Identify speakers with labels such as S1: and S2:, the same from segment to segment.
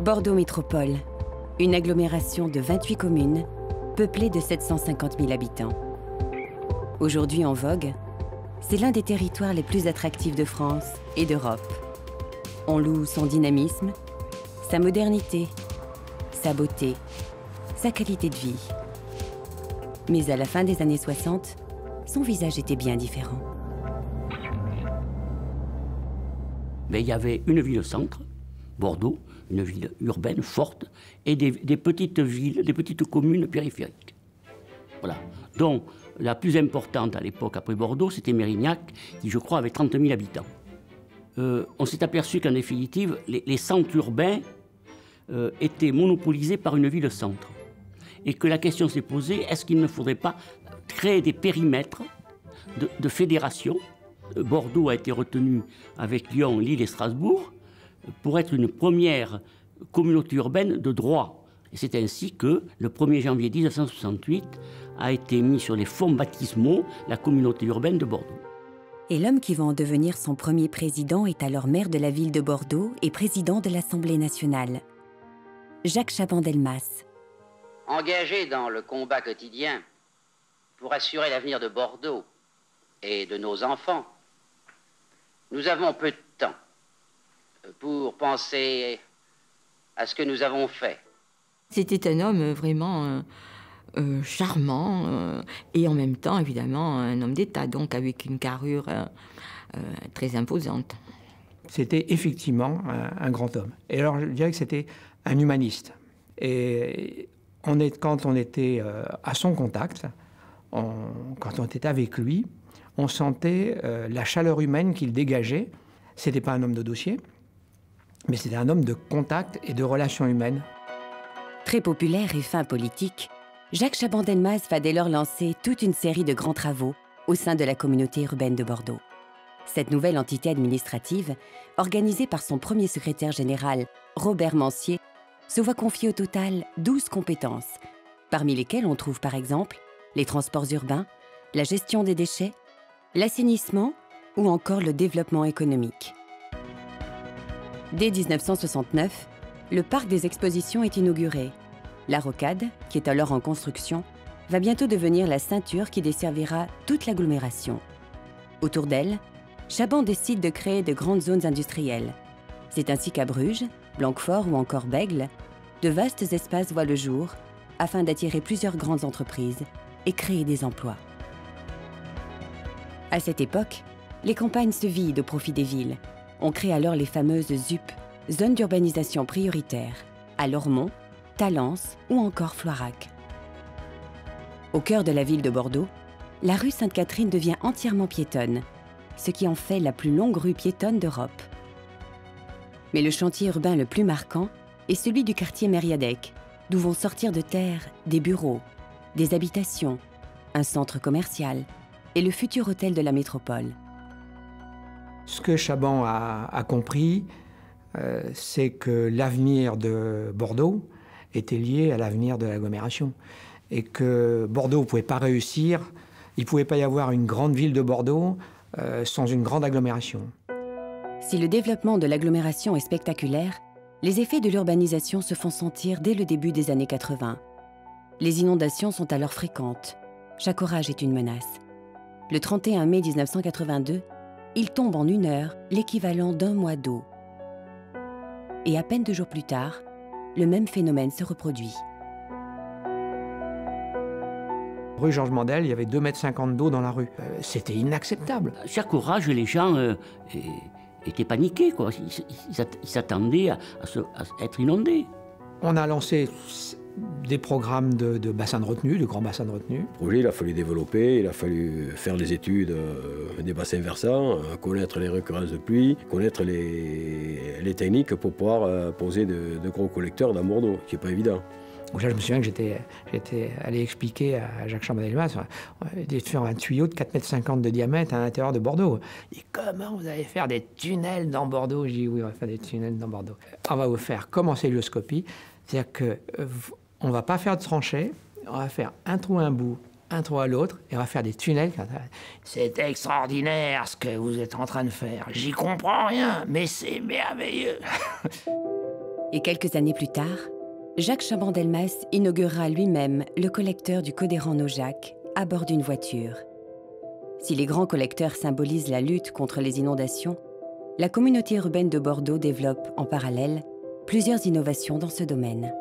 S1: Bordeaux Métropole, une agglomération de 28 communes, peuplée de 750 000 habitants. Aujourd'hui en vogue, c'est l'un des territoires les plus attractifs de France et d'Europe. On loue son dynamisme, sa modernité, sa beauté, sa qualité de vie. Mais à la fin des années 60, son visage était bien différent.
S2: Mais il y avait une ville-centre, Bordeaux, une ville urbaine forte, et des petites villes, des petites communes périphériques. Voilà. Donc, la plus importante à l'époque, après Bordeaux, c'était Mérignac, qui, je crois, avait 30 000 habitants. On s'est aperçu qu'en définitive, les centres urbains étaient monopolisés par une ville-centre. Et que la question s'est posée, est-ce qu'il ne faudrait pas créer des périmètres de fédération? Bordeaux a été retenu avec Lyon, Lille et Strasbourg pour être une première communauté urbaine de droit. Et c'est ainsi que, le 1er janvier 1968, a été mis sur les fonds baptismaux la communauté urbaine de Bordeaux.
S1: Et l'homme qui va en devenir son premier président est alors maire de la ville de Bordeaux et président de l'Assemblée nationale. Jacques Chaban-Delmas.
S3: Engagé dans le combat quotidien pour assurer l'avenir de Bordeaux et de nos enfants, nous avons peu de temps pour penser à ce que nous avons fait.
S4: C'était un homme vraiment charmant et en même temps, évidemment, un homme d'État, donc avec une carrure très imposante.
S5: C'était effectivement un grand homme. Et alors, je dirais que c'était un humaniste. Et quand on était à son contact, quand on était avec lui, on sentait la chaleur humaine qu'il dégageait. C'était pas un homme de dossier, mais c'était un homme de contact et de relations humaines.
S1: Très populaire et fin politique, Jacques Chaban-Delmas va dès lors lancer toute une série de grands travaux au sein de la communauté urbaine de Bordeaux. Cette nouvelle entité administrative, organisée par son premier secrétaire général, Robert Mancier, se voit confier au total 12 compétences, parmi lesquelles on trouve par exemple les transports urbains, la gestion des déchets, l'assainissement ou encore le développement économique. Dès 1969, le parc des expositions est inauguré. La Rocade, qui est alors en construction, va bientôt devenir la ceinture qui desservira toute l'agglomération. Autour d'elle, Chaban décide de créer de grandes zones industrielles. C'est ainsi qu'à Bruges, Blanquefort ou encore Bègles, de vastes espaces voient le jour afin d'attirer plusieurs grandes entreprises et créer des emplois. À cette époque, les campagnes se vident au profit des villes. On crée alors les fameuses ZUP, zones d'urbanisation prioritaire, à Lormont, Talence ou encore Floirac. Au cœur de la ville de Bordeaux, la rue Sainte-Catherine devient entièrement piétonne, ce qui en fait la plus longue rue piétonne d'Europe. Mais le chantier urbain le plus marquant est celui du quartier Mériadec, d'où vont sortir de terre des bureaux, des habitations, un centre commercial et le futur hôtel de la métropole.
S5: Ce que Chaban a compris, c'est que l'avenir de Bordeaux était lié à l'avenir de l'agglomération. Et que Bordeaux ne pouvait pas réussir, il ne pouvait pas y avoir une grande ville de Bordeaux sans une grande agglomération.
S1: Si le développement de l'agglomération est spectaculaire, les effets de l'urbanisation se font sentir dès le début des années 80. Les inondations sont alors fréquentes. Chaque orage est une menace. Le 31 mai 1982, il tombe en 1 heure l'équivalent d'1 mois d'eau. Et à peine 2 jours plus tard, le même phénomène se reproduit.
S5: Rue Georges Mandel, il y avait 2,50 m d'eau dans la rue. C'était inacceptable.
S2: Chaque orage, les gens étaient paniqués, quoi. Ils s'attendaient à être inondés.
S5: On a lancé des programmes de bassins de retenue, de grands bassins de retenue.
S6: Le projet, il a fallu développer, il a fallu faire les études des bassins versants, connaître les récurrences de pluie, connaître les techniques pour pouvoir poser de gros collecteurs dans Bordeaux, ce qui n'est pas évident.
S5: Donc là, je me souviens que j'étais allé expliquer à Jacques Chaban-Delmas de faire un tuyau de 4,50 m de diamètre à l'intérieur de Bordeaux. Et comment vous allez faire des tunnels dans Bordeaux? Je dis oui, on va faire des tunnels dans Bordeaux. On va vous faire comme en celluloscopie, c'est-à-dire qu'on ne va pas faire de tranchées, on va faire un trou à un bout, un trou à l'autre, et on va faire des tunnels. C'est extraordinaire ce que vous êtes en train de faire. J'y comprends rien, mais c'est merveilleux.
S1: Et quelques années plus tard, Jacques Chaban-Delmas inaugurera lui-même le collecteur du Codéran-Naujac à bord d'une voiture. Si les grands collecteurs symbolisent la lutte contre les inondations, la communauté urbaine de Bordeaux développe en parallèle plusieurs innovations dans ce domaine.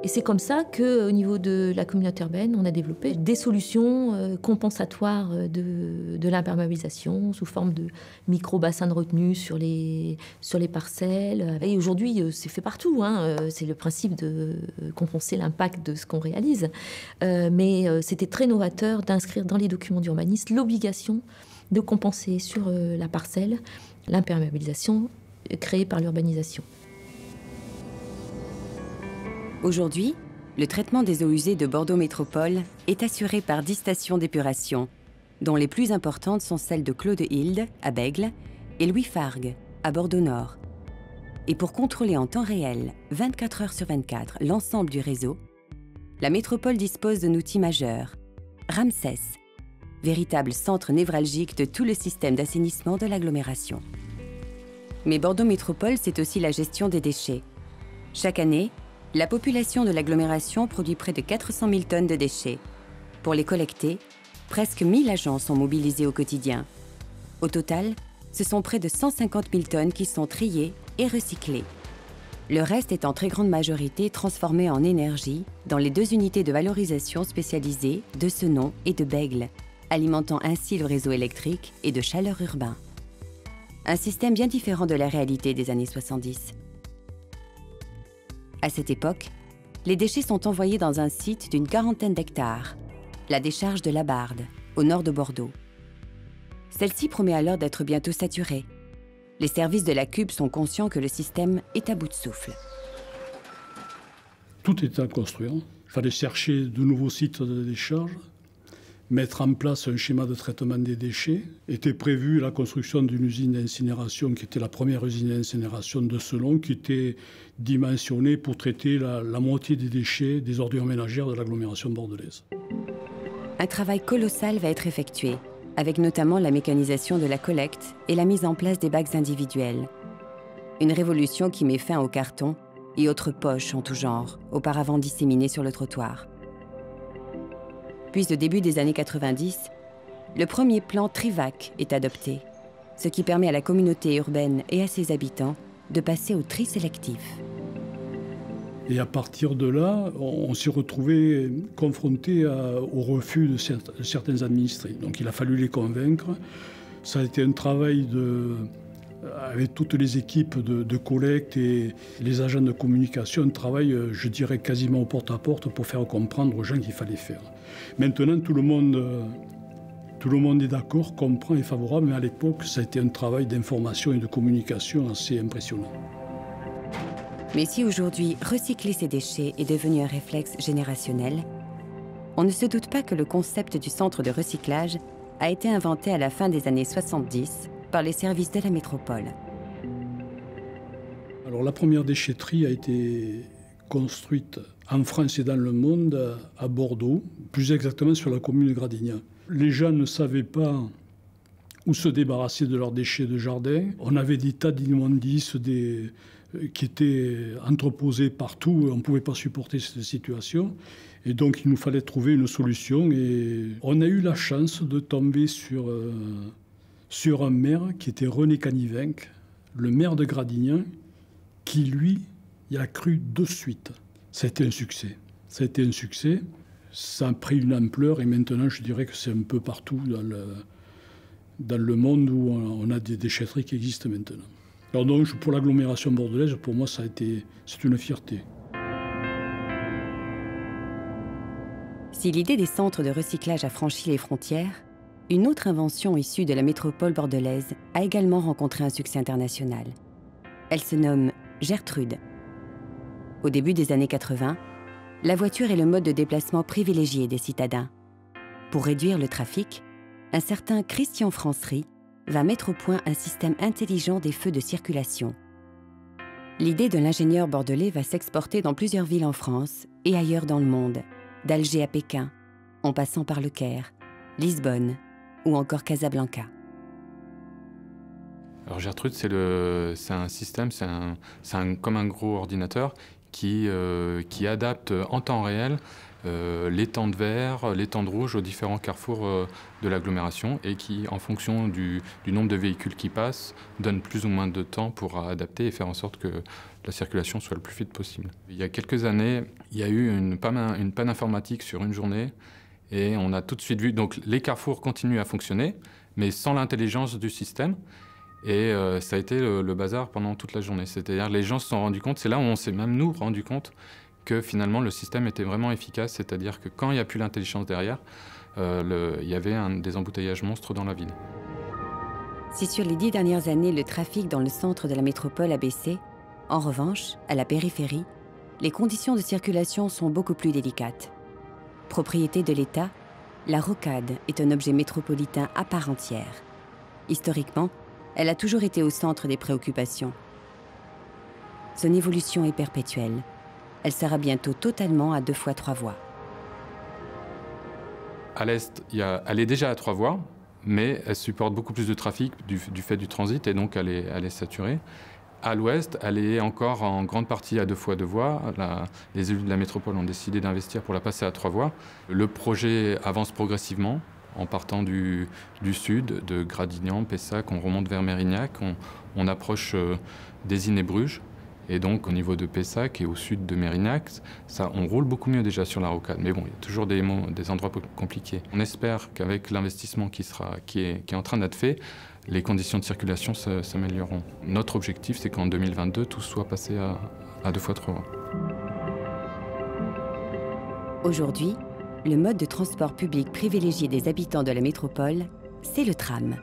S7: Et c'est comme ça qu'au niveau de la communauté urbaine, on a développé des solutions compensatoires de l'imperméabilisation sous forme de micro-bassins de retenue sur les parcelles. Et aujourd'hui, c'est fait partout, hein. C'est le principe de compenser l'impact de ce qu'on réalise. Mais c'était très novateur d'inscrire dans les documents d'urbanisme l'obligation de compenser sur la parcelle l'imperméabilisation créée par l'urbanisation.
S1: Aujourd'hui, le traitement des eaux usées de Bordeaux Métropole est assuré par 10 stations d'épuration, dont les plus importantes sont celles de Claude Hilde, à Bègles, et Louis Fargue, à Bordeaux-Nord. Et pour contrôler en temps réel, 24 heures sur 24, l'ensemble du réseau, la métropole dispose d'un outil majeur, Ramsès, véritable centre névralgique de tout le système d'assainissement de l'agglomération. Mais Bordeaux Métropole, c'est aussi la gestion des déchets. Chaque année, la population de l'agglomération produit près de 400 000 tonnes de déchets. Pour les collecter, presque 1000 agents sont mobilisés au quotidien. Au total, ce sont près de 150 000 tonnes qui sont triées et recyclées. Le reste est en très grande majorité transformé en énergie dans les 2 unités de valorisation spécialisées de Senon et de Bègles, alimentant ainsi le réseau électrique et de chaleur urbain. Un système bien différent de la réalité des années 70. À cette époque, les déchets sont envoyés dans un site d'une 40aine d'hectares, la décharge de la Barde, au nord de Bordeaux. Celle-ci promet alors d'être bientôt saturée. Les services de la CUB sont conscients que le système est à bout de souffle.
S8: Tout est à construire. Il fallait chercher de nouveaux sites de décharge, mettre en place un schéma de traitement des déchets. Était prévue la construction d'une usine d'incinération qui était la première usine d'incinération de Senon, qui était dimensionnée pour traiter la moitié des déchets des ordures ménagères de l'agglomération bordelaise.
S1: Un travail colossal va être effectué, avec notamment la mécanisation de la collecte et la mise en place des bacs individuels. Une révolution qui met fin au carton et autres poches en tout genre, auparavant disséminées sur le trottoir. Puis au début des années 90, le premier plan Trivac est adopté, ce qui permet à la communauté urbaine et à ses habitants de passer au tri sélectif.
S8: Et à partir de là, on s'est retrouvé confronté au refus de certains administrés. Donc il a fallu les convaincre. Ça a été un travail avec toutes les équipes de collecte et les agents de communication, un travail, je dirais, quasiment au porte-à-porte pour faire comprendre aux gens qu'il fallait faire. Maintenant, tout le monde est d'accord, comprend et est favorable, mais à l'époque, ça a été un travail d'information et de communication assez impressionnant.
S1: Mais si aujourd'hui, recycler ces déchets est devenu un réflexe générationnel, on ne se doute pas que le concept du centre de recyclage a été inventé à la fin des années 70 par les services de la métropole.
S8: Alors la première déchetterie a été construite en France et dans le monde à Bordeaux, plus exactement sur la commune de Gradignan. Les gens ne savaient pas où se débarrasser de leurs déchets de jardin. On avait des tas d'immondices qui étaient entreposés partout et on ne pouvait pas supporter cette situation. Et donc il nous fallait trouver une solution et on a eu la chance de tomber sur un maire qui était René Canivinck, le maire de Gradignan, qui lui y a cru de suite. Ça a été un succès. Ça a été un succès. Ça a pris une ampleur et maintenant je dirais que c'est un peu partout dans le monde où on a des déchetteries qui existent maintenant. Alors donc pour l'agglomération bordelaise, pour moi c'est une fierté.
S1: Si l'idée des centres de recyclage a franchi les frontières, une autre invention issue de la métropole bordelaise a également rencontré un succès international. Elle se nomme Gertrude. Au début des années 80, la voiture est le mode de déplacement privilégié des citadins. Pour réduire le trafic, un certain Christian Francery va mettre au point un système intelligent des feux de circulation. L'idée de l'ingénieur bordelais va s'exporter dans plusieurs villes en France et ailleurs dans le monde, d'Alger à Pékin, en passant par Le Caire, Lisbonne ou encore Casablanca.
S9: Alors Gertrude, c'est un système, comme un gros ordinateur qui adapte en temps réel les temps de vert, les temps de rouge aux différents carrefours de l'agglomération et qui, en fonction du nombre de véhicules qui passent, donne plus ou moins de temps pour adapter et faire en sorte que la circulation soit le plus fluide possible. Il y a quelques années, il y a eu une panne informatique sur une journée et on a tout de suite vu, donc les carrefours continuent à fonctionner, mais sans l'intelligence du système. Et ça a été le bazar pendant toute la journée. C'est-à-dire les gens se sont rendus compte, c'est là où on s'est même nous rendu compte que finalement le système était vraiment efficace, c'est-à-dire que quand il n'y a plus l'intelligence derrière, il y avait des embouteillages monstres dans la ville.
S1: Si sur les 10 dernières années, le trafic dans le centre de la métropole a baissé, en revanche, à la périphérie, les conditions de circulation sont beaucoup plus délicates. Propriété de l'État, la rocade est un objet métropolitain à part entière. Historiquement, elle a toujours été au centre des préoccupations. Son évolution est perpétuelle. Elle sera bientôt totalement à 2 fois 3 voies.
S9: À l'est, elle est déjà à 3 voies, mais elle supporte beaucoup plus de trafic du fait du transit et donc elle est saturée. À l'ouest, elle est encore en grande partie à 2 fois 2 voies. Les élus de la métropole ont décidé d'investir pour la passer à 3 voies. Le projet avance progressivement en partant du sud, de Gradignan, Pessac, on remonte vers Mérignac, on approche d'Ésine et Bruges. Et donc, au niveau de Pessac et au sud de Mérignac, on roule beaucoup mieux déjà sur la rocade. Mais bon, il y a toujours des endroits compliqués. On espère qu'avec l'investissement qui est en train d'être fait, les conditions de circulation s'amélioreront. Notre objectif, c'est qu'en 2022, tout soit passé à 2 fois 3 voies.
S1: Aujourd'hui, le mode de transport public privilégié des habitants de la métropole, c'est le tram.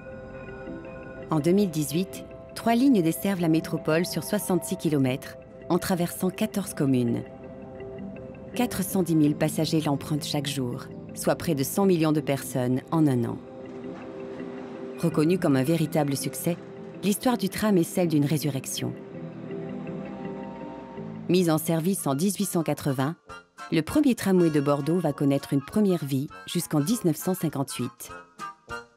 S1: En 2018, 3 lignes desservent la métropole sur 66 km, en traversant 14 communes. 410 000 passagers l'empruntent chaque jour, soit près de 100 millions de personnes en un an. Reconnue comme un véritable succès, l'histoire du tram est celle d'une résurrection. Mise en service en 1880, le premier tramway de Bordeaux va connaître une première vie jusqu'en 1958.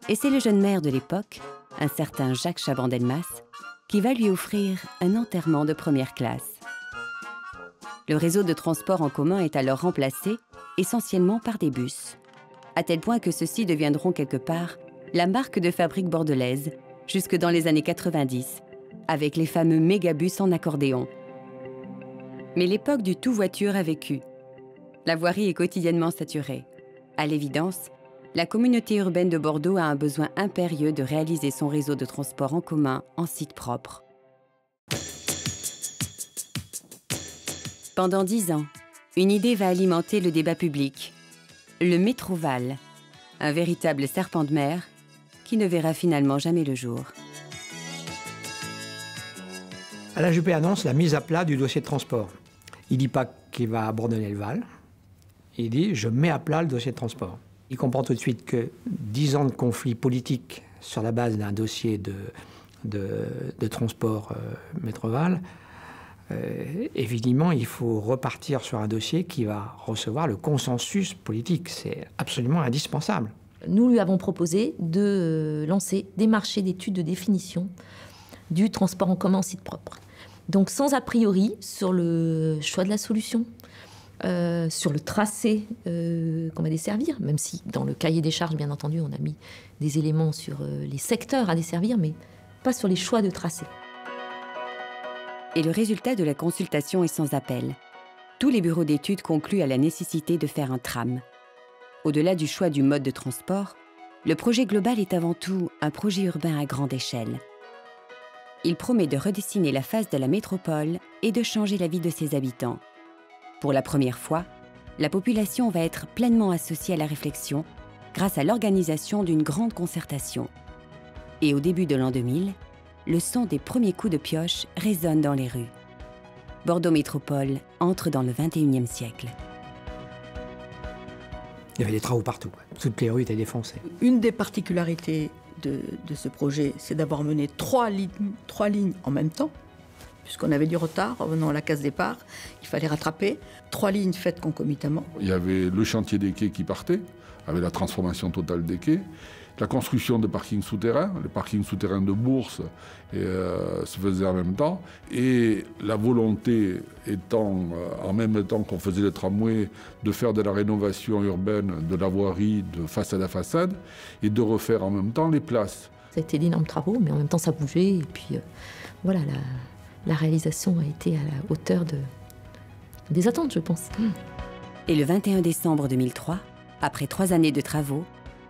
S1: Et c'est le jeune maire de l'époque, un certain Jacques Chaban-Delmas, qui va lui offrir un enterrement de première classe. Le réseau de transport en commun est alors remplacé essentiellement par des bus, à tel point que ceux-ci deviendront quelque part la marque de fabrique bordelaise jusque dans les années 90, avec les fameux mégabus en accordéon. Mais l'époque du tout-voiture a vécu. La voirie est quotidiennement saturée. À l'évidence, la communauté urbaine de Bordeaux a un besoin impérieux de réaliser son réseau de transport en commun en site propre. Pendant 10 ans, une idée va alimenter le débat public. Le Métroval, un véritable serpent de mer qui ne verra finalement jamais le jour.
S5: La Juppé annonce la mise à plat du dossier de transport. Il ne dit pas qu'il va abandonner le Val. Il dit « je mets à plat le dossier de transport ». Il comprend tout de suite que 10 ans de conflit politique sur la base d'un dossier de transport Métroval, évidemment, il faut repartir sur un dossier qui va recevoir le consensus politique. C'est absolument indispensable.
S7: Nous lui avons proposé de lancer des marchés d'études de définition du transport en commun en site propre. Donc sans a priori sur le choix de la solution, sur le tracé qu'on va desservir, même si dans le cahier des charges, bien entendu, on a mis des éléments sur les secteurs à desservir, mais pas sur les choix de tracé.
S1: Et le résultat de la consultation est sans appel. Tous les bureaux d'études concluent à la nécessité de faire un tram. Au-delà du choix du mode de transport, le projet global est avant tout un projet urbain à grande échelle. Il promet de redessiner la face de la métropole et de changer la vie de ses habitants. Pour la première fois, la population va être pleinement associée à la réflexion grâce à l'organisation d'une grande concertation. Et au début de l'an 2000, le son des premiers coups de pioche résonne dans les rues. Bordeaux Métropole entre dans le XXIe siècle.
S5: Il y avait des travaux partout. Toutes les rues étaient défoncées.
S10: Une des particularités de ce projet, c'est d'avoir mené 3 lignes en même temps, puisqu'on avait du retard en venant à la case départ. Il fallait rattraper 3 lignes faites concomitamment.
S11: Il y avait le chantier des quais qui partait, avec la transformation totale des quais. la construction de parkings souterrains. Le parking souterrain de Bourse se faisait en même temps. Et la volonté étant, en même temps qu'on faisait le tramway, de faire de la rénovation urbaine de la voirie de façade à façade et de refaire en même temps les places.
S7: Ça a été d'énormes travaux, mais en même temps ça bougeait. Et puis voilà, la réalisation a été à la hauteur des attentes, je pense.
S1: Et le 21 décembre 2003, après 3 années de travaux,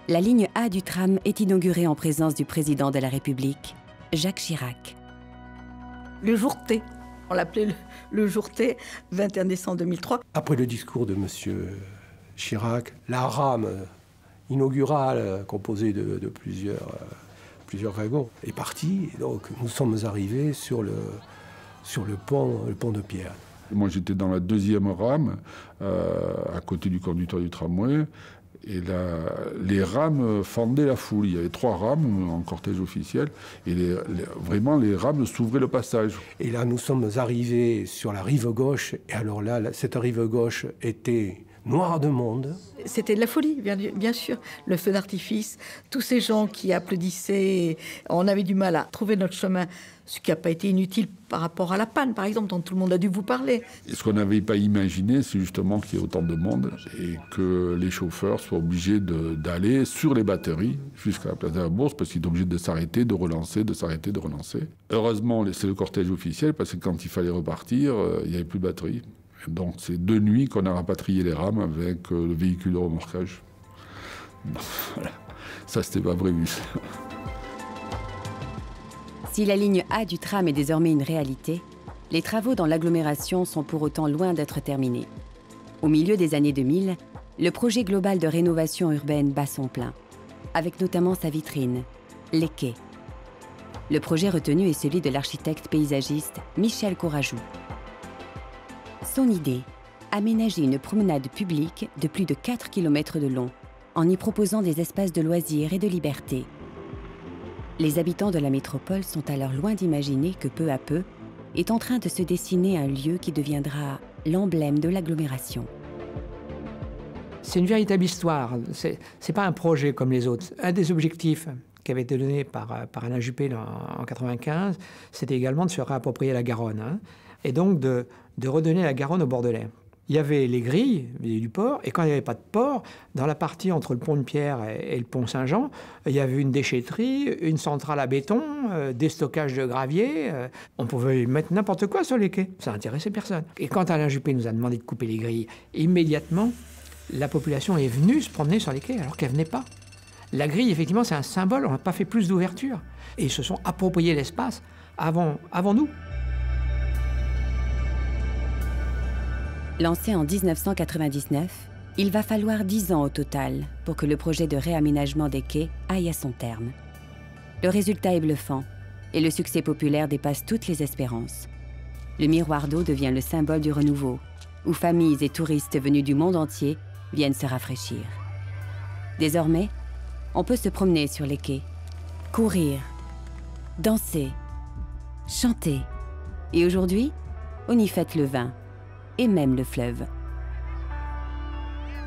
S1: la ligne A du tram est inaugurée en présence du président de la République, Jacques Chirac.
S10: Le jour T, on l'appelait le jour T, 21 décembre 2003.
S12: Après le discours de M. Chirac, la rame inaugurale composée de plusieurs wagons est partie. Et donc nous sommes arrivés sur le pont de pierre.
S11: Moi, j'étais dans la deuxième rame, à côté du conducteur du tramway, et les rames fendaient la foule. Il y avait 3 rames en cortège officiel, et vraiment, les rames s'ouvraient le passage.
S12: Et là, nous sommes arrivés sur la rive gauche, et alors là, cette rive gauche était noire de monde.
S10: C'était de la folie, bien sûr. Le feu d'artifice, tous ces gens qui applaudissaient, on avait du mal à trouver notre chemin. Ce qui n'a pas été inutile par rapport à la panne, par exemple, dont tout le monde a dû vous parler.
S11: Et ce qu'on n'avait pas imaginé, c'est justement qu'il y ait autant de monde et que les chauffeurs soient obligés d'aller sur les batteries jusqu'à la place de la Bourse parce qu'ils étaient obligés de s'arrêter, de relancer, de s'arrêter, de relancer. Heureusement, c'est le cortège officiel parce que quand il fallait repartir, il n'y avait plus de batterie. Et donc c'est de nuit qu'on a rapatrié les rames avec le véhicule de remorquage. Voilà. Ça, c'était pas prévu.
S1: Si la ligne A du tram est désormais une réalité, les travaux dans l'agglomération sont pour autant loin d'être terminés. Au milieu des années 2000, le projet global de rénovation urbaine bat son plein, avec notamment sa vitrine, les quais. Le projet retenu est celui de l'architecte paysagiste Michel Courajou. Son idée, aménager une promenade publique de plus de 4 km de long, en y proposant des espaces de loisirs et de liberté. Les habitants de la métropole sont alors loin d'imaginer que peu à peu est en train de se dessiner un lieu qui deviendra l'emblème de l'agglomération.
S5: C'est une véritable histoire, c'est pas un projet comme les autres. Un des objectifs qui avait été donné par Alain Juppé en 1995, c'était également de se réapproprier la Garonne, hein, et donc de redonner la Garonne aux Bordelais. Il y avait les grilles du port, et quand il n'y avait pas de port, dans la partie entre le pont de Pierre et le pont Saint-Jean, il y avait une déchetterie, une centrale à béton, des stockages de gravier. On pouvait mettre n'importe quoi sur les quais, ça n'intéressait personne. Et quand Alain Juppé nous a demandé de couper les grilles, immédiatement, la population est venue se promener sur les quais, alors qu'elle ne venait pas. La grille, effectivement, c'est un symbole, on n'a pas fait plus d'ouverture. Et ils se sont appropriés l'espace avant nous.
S1: Lancé en 1999, il va falloir 10 ans au total pour que le projet de réaménagement des quais aille à son terme. Le résultat est bluffant et le succès populaire dépasse toutes les espérances. Le miroir d'eau devient le symbole du renouveau, où familles et touristes venus du monde entier viennent se rafraîchir. Désormais, on peut se promener sur les quais, courir, danser, chanter. Et aujourd'hui, on y fête le vin et même le fleuve.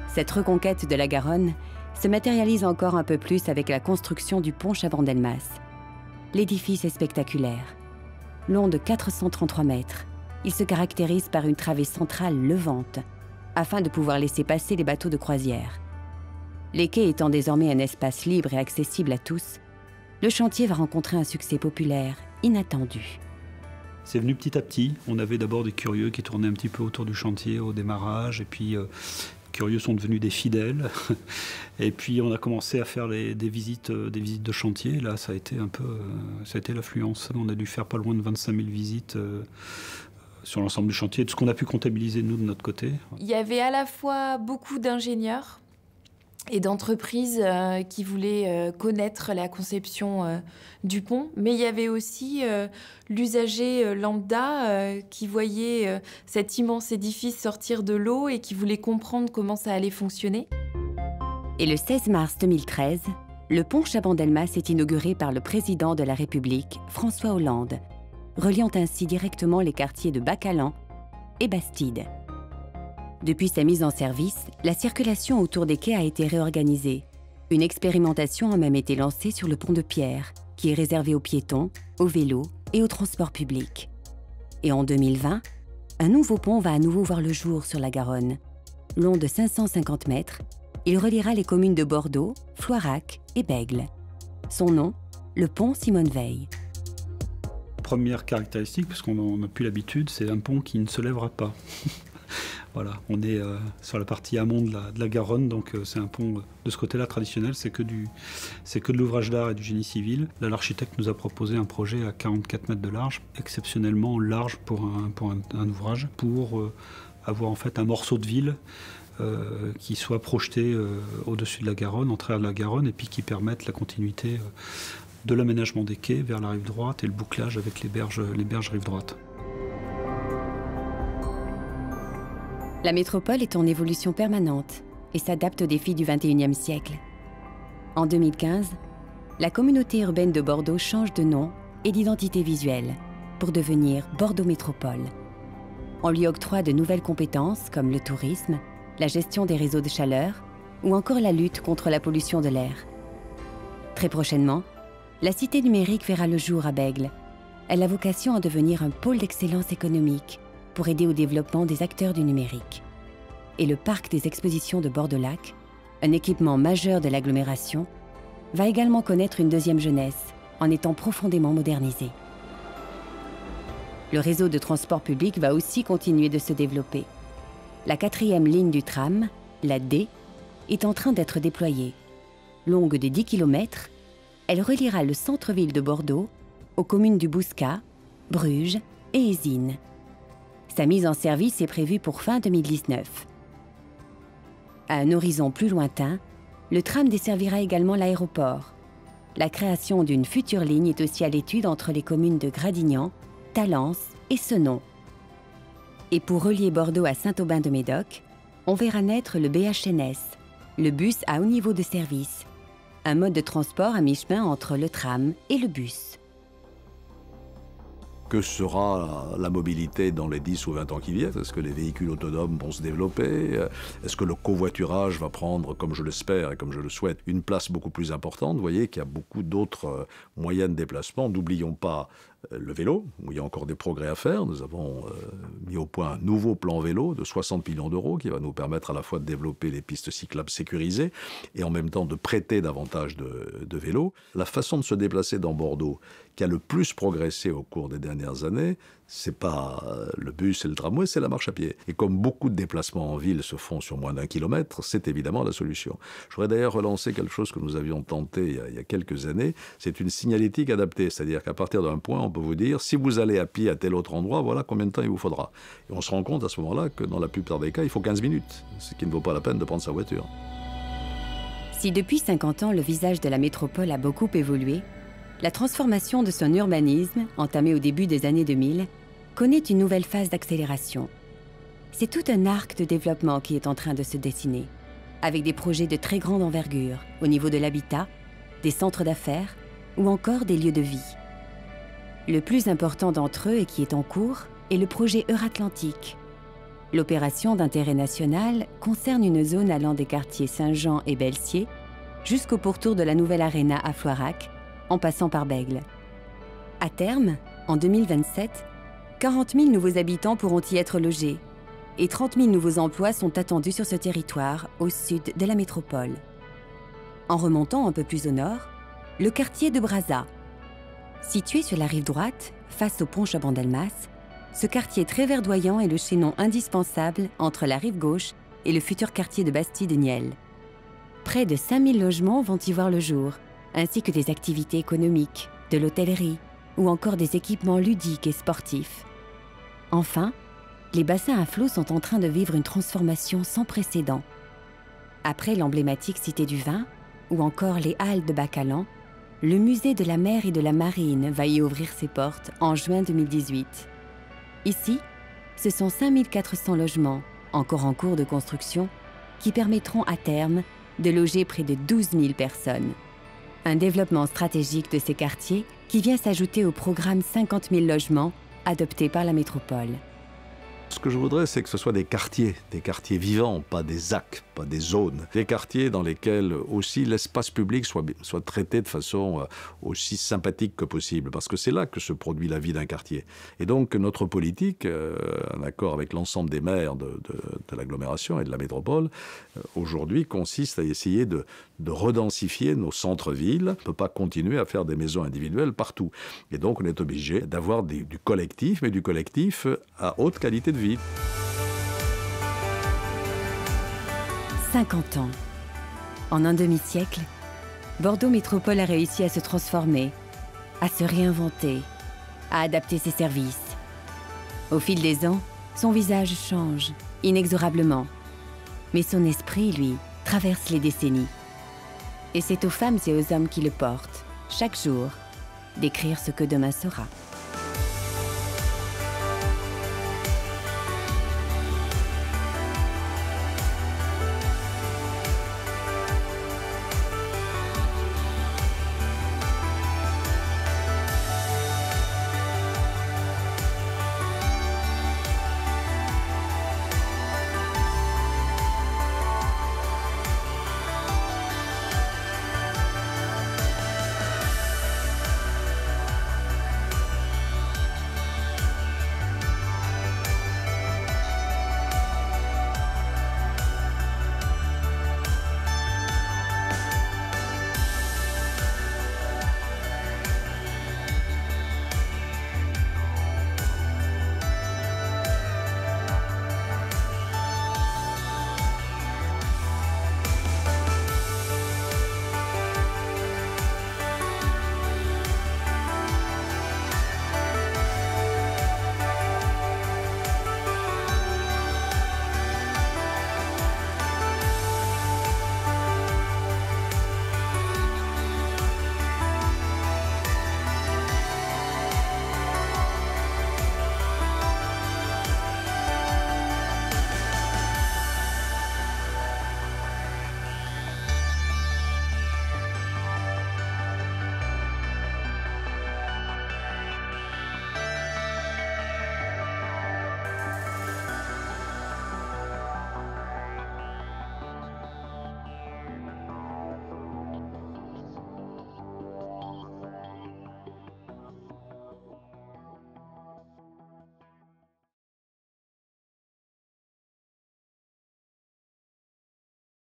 S1: Cette reconquête de la Garonne se matérialise encore un peu plus avec la construction du pont Chabandelmas. L'édifice est spectaculaire. Long de 433 mètres, il se caractérise par une travée centrale levante, afin de pouvoir laisser passer les bateaux de croisière. Les quais étant désormais un espace libre et accessible à tous, le chantier va rencontrer un succès populaire inattendu.
S13: C'est venu petit à petit. On avait d'abord des curieux qui tournaient un petit peu autour du chantier au démarrage, et puis les curieux sont devenus des fidèles. Et puis on a commencé à faire des visites de chantier. Là, ça a été l'affluence. On a dû faire pas loin de 25 000 visites sur l'ensemble du chantier, de ce qu'on a pu comptabiliser nous de notre côté.
S14: Il y avait à la fois beaucoup d'ingénieurs et d'entreprises qui voulaient connaître la conception du pont, mais il y avait aussi l'usager lambda qui voyait cet immense édifice sortir de l'eau et qui voulait comprendre comment ça allait fonctionner.
S1: Et le 16 mars 2013, le pont Chabandelmas est inauguré par le président de la République, François Hollande, reliant ainsi directement les quartiers de Bacalan et Bastide. Depuis sa mise en service, la circulation autour des quais a été réorganisée Une expérimentation a même été lancée sur le pont de pierre, qui est réservé aux piétons, aux vélos et aux transports publics. Et en 2020, un nouveau pont va à nouveau voir le jour sur la Garonne. Long de 550 mètres, il reliera les communes de Bordeaux, Floirac et Bègles. Son nom, le pont Simone Veil.
S13: Première caractéristique, parce qu'on n'a plus l'habitude, c'est un pont qui ne se lèvera pas. Voilà, on est sur la partie amont de la Garonne, donc c'est un pont de ce côté-là traditionnel, c'est que de l'ouvrage d'art et du génie civil. Là, l'architecte nous a proposé un projet à 44 mètres de large, exceptionnellement large pour un ouvrage, pour avoir en fait un morceau de ville qui soit projeté au-dessus de la Garonne, en travers de la Garonne, et puis qui permette la continuité de l'aménagement des quais vers la rive droite et le bouclage avec les berges rive droite.
S1: La métropole est en évolution permanente et s'adapte aux défis du XXIe siècle. En 2015, la communauté urbaine de Bordeaux change de nom et d'identité visuelle pour devenir Bordeaux Métropole. On lui octroie de nouvelles compétences comme le tourisme, la gestion des réseaux de chaleur ou encore la lutte contre la pollution de l'air. Très prochainement, la cité numérique verra le jour à Bègles. Elle a vocation à devenir un pôle d'excellence économique pour aider au développement des acteurs du numérique. Et le parc des expositions de Bordeaux-Lac, un équipement majeur de l'agglomération, va également connaître une deuxième jeunesse en étant profondément modernisé. Le réseau de transport public va aussi continuer de se développer. La 4e ligne du tram, la D, est en train d'être déployée. Longue de 10 km, elle reliera le centre-ville de Bordeaux aux communes du Bouscat, Bruges et Ézines. Sa mise en service est prévue pour fin 2019. À un horizon plus lointain, le tram desservira également l'aéroport. La création d'une future ligne est aussi à l'étude entre les communes de Gradignan, Talence et Senon. Et pour relier Bordeaux à Saint-Aubin-de-Médoc, on verra naître le BHNS, le bus à haut niveau de service, un mode de transport à mi-chemin entre le tram et le bus.
S15: Que sera la mobilité dans les 10 ou 20 ans qui viennent? Est-ce que les véhicules autonomes vont se développer? Est-ce que le covoiturage va prendre, comme je l'espère et comme je le souhaite, une place beaucoup plus importante? Vous voyez qu'il y a beaucoup d'autres moyens de déplacement. N'oublions pas le vélo, où il y a encore des progrès à faire. Nous avons mis au point un nouveau plan vélo de 60 millions d'euros qui va nous permettre à la fois de développer les pistes cyclables sécurisées et en même temps de prêter davantage de vélos. La façon de se déplacer dans Bordeaux qui a le plus progressé au cours des dernières années, c'est pas le bus et le tramway, c'est la marche à pied. Et comme beaucoup de déplacements en ville se font sur moins d'1 kilomètre, c'est évidemment la solution. Je voudrais d'ailleurs relancer quelque chose que nous avions tenté il y a quelques années, c'est une signalétique adaptée, c'est-à-dire qu'à partir d'un point, on peut vous dire, si vous allez à pied à tel autre endroit, voilà combien de temps il vous faudra. Et on se rend compte à ce moment-là que dans la plupart des cas, il faut 15 minutes, ce qui ne vaut pas la peine de prendre sa voiture.
S1: Si depuis 50 ans, le visage de la métropole a beaucoup évolué, la transformation de son urbanisme, entamée au début des années 2000, connaît une nouvelle phase d'accélération. C'est tout un arc de développement qui est en train de se dessiner, avec des projets de très grande envergure au niveau de l'habitat, des centres d'affaires ou encore des lieux de vie. Le plus important d'entre eux et qui est en cours est le projet Euratlantique. L'opération d'intérêt national concerne une zone allant des quartiers Saint-Jean et Belsier jusqu'au pourtour de la nouvelle Arena à Floirac, en passant par Bègles. À terme, en 2027, 40 000 nouveaux habitants pourront y être logés et 30 000 nouveaux emplois sont attendus sur ce territoire, au sud de la métropole. En remontant un peu plus au nord, le quartier de Brazza. Situé sur la rive droite, face au pont Chabandelmas, ce quartier très verdoyant est le chaînon indispensable entre la rive gauche et le futur quartier de Bastille de Niel. Près de 5 000 logements vont y voir le jour, ainsi que des activités économiques, de l'hôtellerie ou encore des équipements ludiques et sportifs. Enfin, les bassins à flots sont en train de vivre une transformation sans précédent. Après l'emblématique Cité du Vin ou encore les Halles de Bacalan, le musée de la mer et de la marine va y ouvrir ses portes en juin 2018. Ici, ce sont 5 400 logements, encore en cours de construction, qui permettront à terme de loger près de 12 000 personnes. Un développement stratégique de ces quartiers qui vient s'ajouter au programme 50 000 logements adopté par la métropole.
S15: Ce que je voudrais, c'est que ce soit des quartiers vivants, pas des ZAC. pas des zones, des quartiers dans lesquels aussi l'espace public soit traité de façon aussi sympathique que possible, parce que c'est là que se produit la vie d'un quartier. Et donc notre politique, en accord avec l'ensemble des maires de l'agglomération et de la métropole, aujourd'hui consiste à essayer de redensifier nos centres-villes. On ne peut pas continuer à faire des maisons individuelles partout. Et donc on est obligé d'avoir du collectif, mais du collectif à haute qualité de vie.
S1: 50 ans. En un demi-siècle, Bordeaux Métropole a réussi à se transformer, à se réinventer, à adapter ses services. Au fil des ans, son visage change, inexorablement. Mais son esprit, lui, traverse les décennies. Et c'est aux femmes et aux hommes qui le portent, chaque jour, d'écrire ce que demain sera.